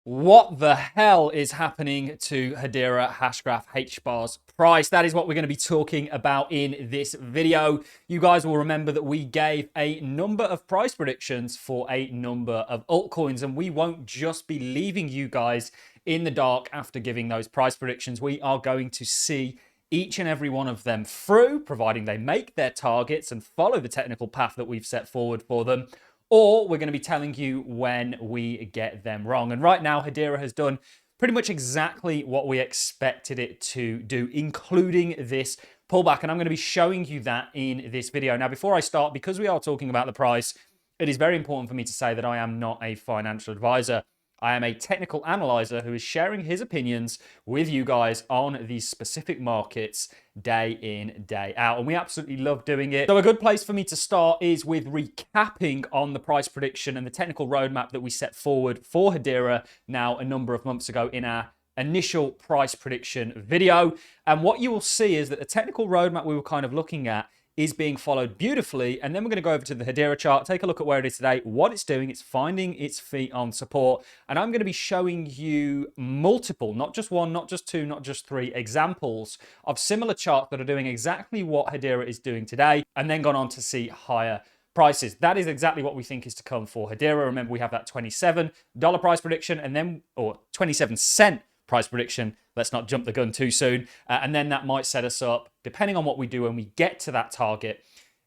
What the hell is happening to Hedera Hashgraph HBAR's price? That is what we're going to be talking about in this video. You guys will remember that we gave a number of price predictions for a number of altcoins, and we won't just be leaving you guys in the dark after giving those price predictions. We are going to see each and every one of them through, providing they make their targets and follow the technical path that we've set forward for them. Or we're going to be telling you when we get them wrong. And right now, Hedera has done pretty much exactly what we expected it to do, including this pullback. And I'm going to be showing you that in this video. Now, before I start, because we are talking about the price, it is very important for me to say that I am not a financial advisor. I am a technical analyzer who is sharing his opinions with you guys on these specific markets day in, day out. And we absolutely love doing it. So a good place for me to start is with recapping on the price prediction and the technical roadmap that we set forward for Hedera now a number of months ago in our initial price prediction video. And what you will see is that the technical roadmap we were kind of looking at is being followed beautifully. And then we're going to go over to the Hedera chart, take a look at where it is today, what it's doing. It's finding its feet on support. And I'm going to be showing you multiple, not just one, not just two, not just three examples of similar charts that are doing exactly what Hedera is doing today, and then gone on to see higher prices. That is exactly what we think is to come for Hedera. Remember, we have that $27 price prediction, and then, or 27-cent price prediction. Let's not jump the gun too soon. And then that might set us up, depending on what we do when we get to that target,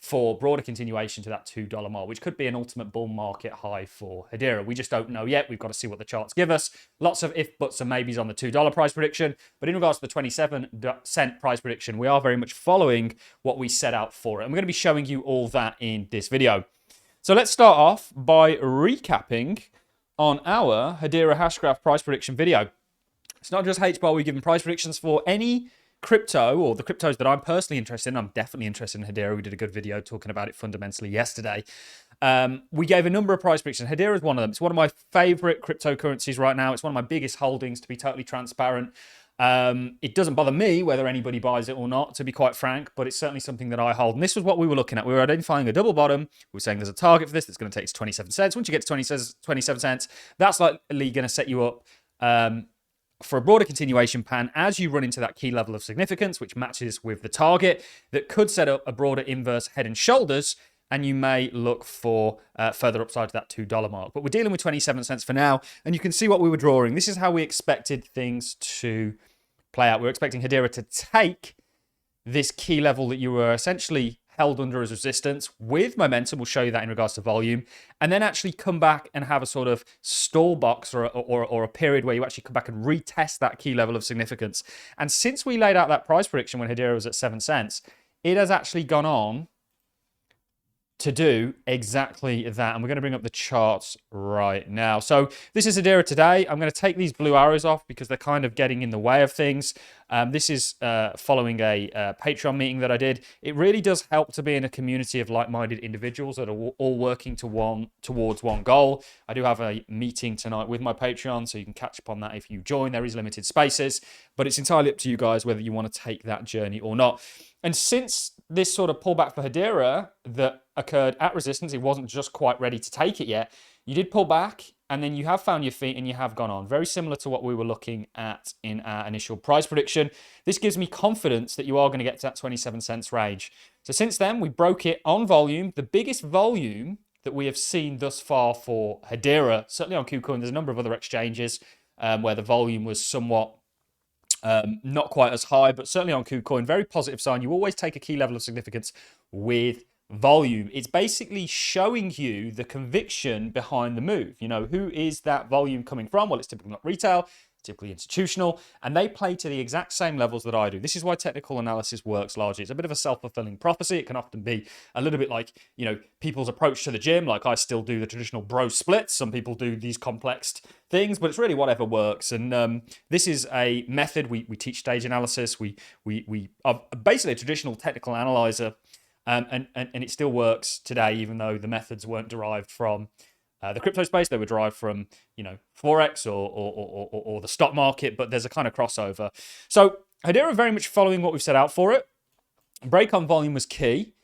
for broader continuation to that $2 mark, which could be an ultimate bull market high for Hedera. We just don't know yet. We've got to see what the charts give us. Lots of if, buts, and maybes on the $2 price prediction. But in regards to the 27-cent price prediction, we are very much following what we set out for it. And we're going to be showing you all that in this video. So let's start off by recapping on our Hedera Hashgraph price prediction video. It's not just HBAR we've given price predictions for. Any crypto, or the cryptos that I'm personally interested in, I'm definitely interested in Hedera. We did a good video talking about it fundamentally yesterday. We gave a number of price predictions. Hedera is one of them. It's one of my favorite cryptocurrencies right now. It's one of my biggest holdings, to be totally transparent. It doesn't bother me whether anybody buys it or not, to be quite frank, but it's certainly something that I hold. And this was what we were looking at. We were identifying a double bottom. We were saying there's a target for this that's going to take us 27 cents. Once you get to 27 cents, that's likely going to set you up for a broader continuation pan as you run into that key level of significance, which matches with the target, that could set up a broader inverse head and shoulders, and you may look for further upside to that $2 mark. But we're dealing with 27 cents for now, and you can see what we were drawing. This is how we expected things to play out. We were expecting Hedera to take this key level that you were essentially held under as resistance with momentum. We'll show you that in regards to volume, and then actually come back and have a sort of stall box or a period where you actually come back and retest that key level of significance. And since we laid out that price prediction when Hedera was at 7 cents, it has actually gone on to do exactly that. And we're going to bring up the charts right now. So this is Hedera today. I'm going to take these blue arrows off because they're kind of getting in the way of things. This is following a Patreon meeting that I did. It really does help to be in a community of like-minded individuals that are all working towards one goal. I do have a meeting tonight with my Patreon, so you can catch up on that if you join. There is limited spaces, but it's entirely up to you guys whether you want to take that journey or not. And since this sort of pullback for Hedera that occurred at resistance, it wasn't just quite ready to take it yet. You did pull back, and then you have found your feet and you have gone on. Very similar to what we were looking at in our initial price prediction. This gives me confidence that you are going to get to that 27 cents range. So since then, we broke it on volume. The biggest volume that we have seen thus far for Hedera, certainly on KuCoin. There's a number of other exchanges where the volume was somewhat not quite as high, but certainly on KuCoin, very positive sign. You always take a key level of significance with volume. It's basically showing you the conviction behind the move. You know, who is that volume coming from? Well, it's typically not retail, typically institutional, and they play to the exact same levels that I do. This is why technical analysis works largely. It's a bit of a self-fulfilling prophecy. It can often be a little bit like, you know, people's approach to the gym. Like, I still do the traditional bro splits. Some people do these complex things, but it's really whatever works. And this is a method. We teach stage analysis. We are basically a traditional technical analyzer, and it still works today, even though the methods weren't derived from the crypto space. They were derived from, you know, Forex or the stock market, but there's a kind of crossover. So Hedera very much following what we've set out for it. Break on volume was key.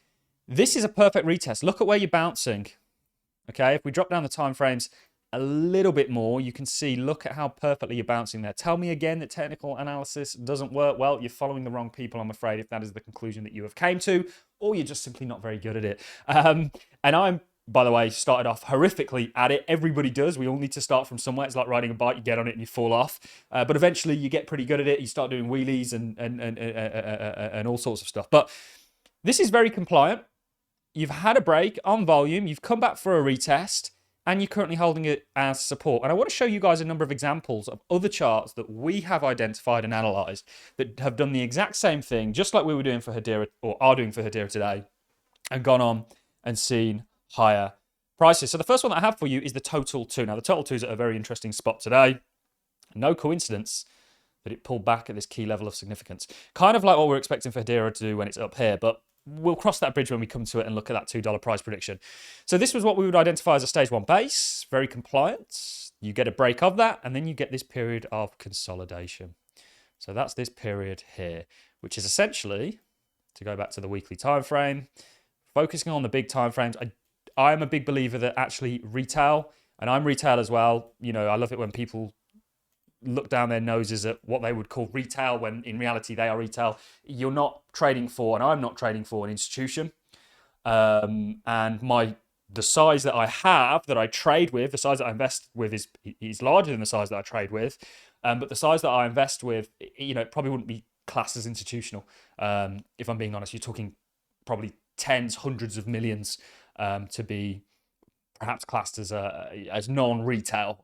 This is a perfect retest. Look at where you're bouncing. Okay, if we drop down the time frames, a little bit more, you can see, look at how perfectly you're bouncing there. Tell me again that technical analysis doesn't work. Well, you're following the wrong people, I'm afraid, if that is the conclusion that you have came to, or you're just simply not very good at it. And I'm, by the way, started off horrifically at it. Everybody does. We all need to start from somewhere. It's like riding a bike. You get on it and you fall off. But eventually you get pretty good at it. You start doing wheelies and all sorts of stuff. But this is very compliant. You've had a break on volume. You've come back for a retest. And you're currently holding it as support. And I want to show you guys a number of examples of other charts that we have identified and analyzed that have done the exact same thing, just like we were doing for Hedera, or are doing for Hedera today, and gone on and seen higher prices. So the first one that I have for you is the Total 2. Now, the Total 2 is at a very interesting spot today. No coincidence that it pulled back at this key level of significance. Kind of like what we're expecting for Hedera to do when it's up here, but we'll cross that bridge when we come to it and look at that $2 price prediction. So this was what we would identify as a stage 1 base, very compliant. You get a break of that, and then you get this period of consolidation. So that's this period here, which is essentially, to go back to the weekly time frame, focusing on the big time frames. I am a big believer that actually retail, and I'm retail as well. You know, I love it when people look down their noses at what they would call retail when in reality they are retail. You're not trading for, and I'm not trading for, an institution. And the size that I have, that I trade with, the size that I invest with is larger than the size that I trade with. But the size that I invest with, you know, it probably wouldn't be classed as institutional. If I'm being honest, you're talking probably tens, hundreds of millions to be perhaps classed as non-retail.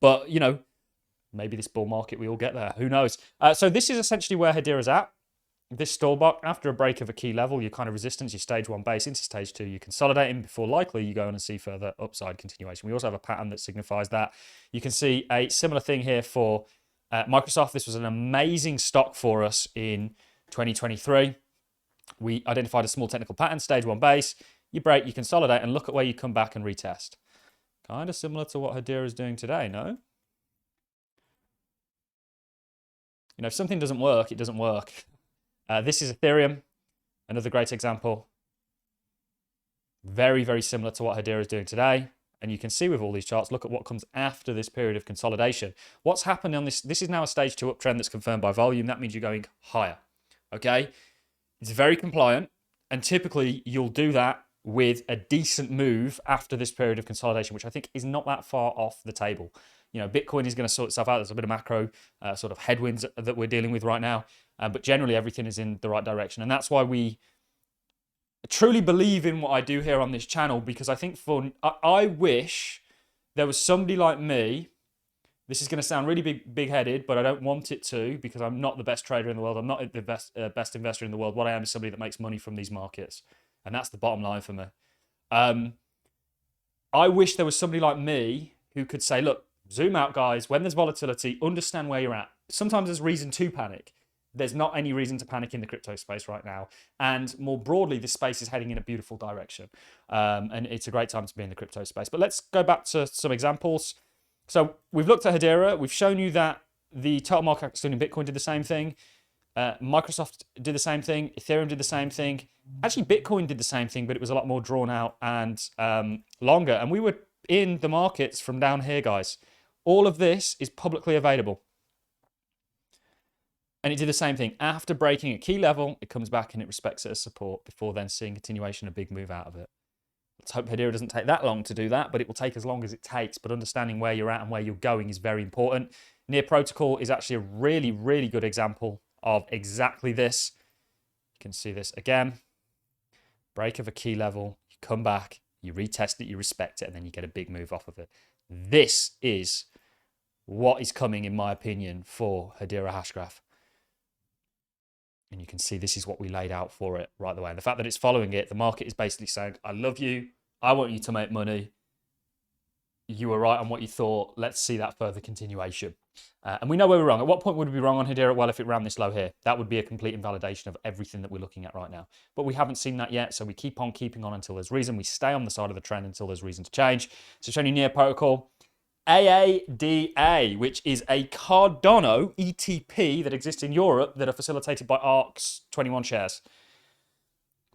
But, you know, maybe this bull market, we all get there. Who knows? So this is essentially where Hedera's at. This stall block, after a break of a key level, your kind of resistance, your stage 1 base into stage 2, you're consolidating before likely you go on and see further upside continuation. We also have a pattern that signifies that. You can see a similar thing here for Microsoft. This was an amazing stock for us in 2023. We identified a small technical pattern, stage 1 base. You break, you consolidate, and look at where you come back and retest. Kind of similar to what Hedera is doing today, no? You know, if something doesn't work, it doesn't work. This is Ethereum, another great example. Very, very similar to what Hedera is doing today. And you can see with all these charts, look at what comes after this period of consolidation. What's happened on this? This is now a stage 2 uptrend that's confirmed by volume. That means you're going higher, okay? It's very compliant. And typically you'll do that with a decent move after this period of consolidation, which I think is not that far off the table. You know, Bitcoin is going to sort itself out. There's a bit of macro sort of headwinds that we're dealing with right now. But generally, everything is in the right direction. And that's why we truly believe in what I do here on this channel, because I think I wish there was somebody like me. This is going to sound really big-headed, but I don't want it to, because I'm not the best trader in the world. I'm not the best investor in the world. What I am is somebody that makes money from these markets. And that's the bottom line for me. I wish there was somebody like me who could say, look, zoom out, guys. When there's volatility, understand where you're at. Sometimes there's reason to panic. There's not any reason to panic in the crypto space right now. And more broadly, this space is heading in a beautiful direction. And it's a great time to be in the crypto space. But let's go back to some examples. So we've looked at Hedera. We've shown you that the total market excluding Bitcoin did the same thing. Microsoft did the same thing. Ethereum did the same thing. Actually, Bitcoin did the same thing, but it was a lot more drawn out and longer. And we were in the markets from down here, guys. All of this is publicly available. And it did the same thing. After breaking a key level, it comes back and it respects it as support before then seeing continuation, a big move out of it. Let's hope Hedera doesn't take that long to do that, but it will take as long as it takes. But understanding where you're at and where you're going is very important. Near Protocol is actually a really, really good example of exactly this. You can see this again. Break of a key level, you come back, you retest it, you respect it, and then you get a big move off of it. This is what is coming, in my opinion, for Hedera Hashgraph. And you can see this is what we laid out for it right away. And the fact that it's following it, the market is basically saying, I love you. I want you to make money. You were right on what you thought. Let's see that further continuation. And we know where we're wrong. At what point would we be wrong on Hedera? Well, if it ran this low here, that would be a complete invalidation of everything that we're looking at right now. But we haven't seen that yet. So we keep on keeping on until there's reason. We stay on the side of the trend until there's reason to change. So showing you near protocol. AADA, which is a Cardano ETP that exists in Europe that are facilitated by ARC's 21 shares.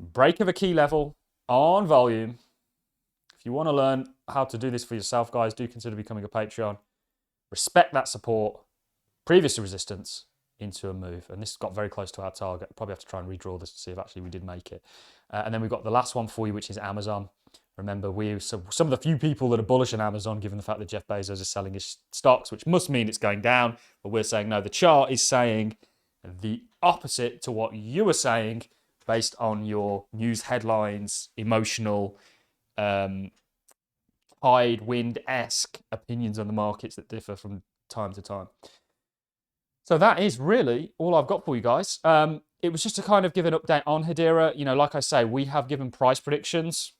Break of a key level on volume. If you want to learn how to do this for yourself, guys, do consider becoming a Patreon. Respect that support. Previous to resistance into a move. And this got very close to our target. Probably have to try and redraw this to see if actually we did make it. And then we've got the last one for you, which is Amazon. Remember, some of the few people that are bullish on Amazon, given the fact that Jeff Bezos is selling his stocks, which must mean it's going down. But we're saying, no, the chart is saying the opposite to what you were saying based on your news headlines, emotional, tide wind-esque opinions on the markets that differ from time to time. So that is really all I've got for you guys. It was just to kind of give an update on Hedera. You know, like I say, we have given price predictions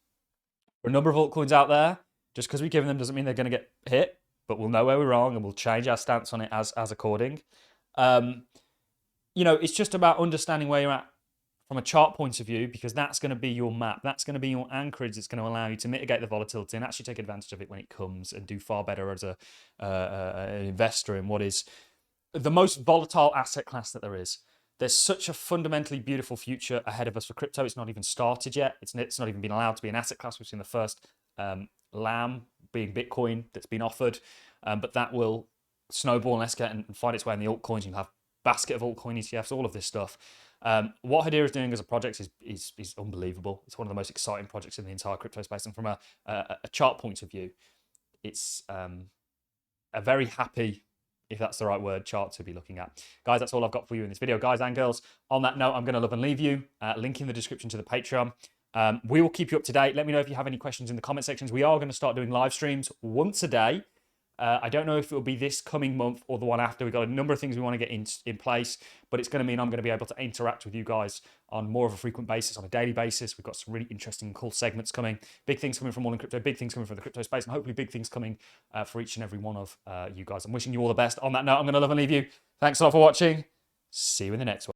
for a number of altcoins out there. Just because we've given them doesn't mean they're going to get hit, but we'll know where we're wrong and we'll change our stance on it as according. You know, it's just about understanding where you're at from a chart point of view, because that's going to be your map. That's going to be your anchorage. It's going to allow you to mitigate the volatility and actually take advantage of it when it comes and do far better as an investor in what is the most volatile asset class that there is. There's such a fundamentally beautiful future ahead of us for crypto. It's not even started yet. It's not even been allowed to be an asset class. We've seen the first lamb being Bitcoin that's been offered, but that will snowball and escalate and find its way in the altcoins. You'll have basket of altcoin ETFs, all of this stuff. What Hedera is doing as a project is unbelievable. It's one of the most exciting projects in the entire crypto space. And from a chart point of view, it's a very happy, if that's the right word, chart to be looking at. Guys, that's all I've got for you in this video, guys and girls. On that note, I'm going to love and leave you. Link in the description to the Patreon. We will keep you up to date. Let me know if you have any questions in the comment sections. We are going to start doing live streams once a day. I don't know if it will be this coming month or the one after. We've got a number of things we want to get in place, but it's going to mean I'm going to be able to interact with you guys on more of a frequent basis, on a daily basis. We've got some really interesting and cool segments coming. Big things coming from Allincrypto, big things coming from the crypto space, and hopefully big things coming for each and every one of you guys. I'm wishing you all the best. On that note, I'm going to love and leave you. Thanks a lot for watching. See you in the next one.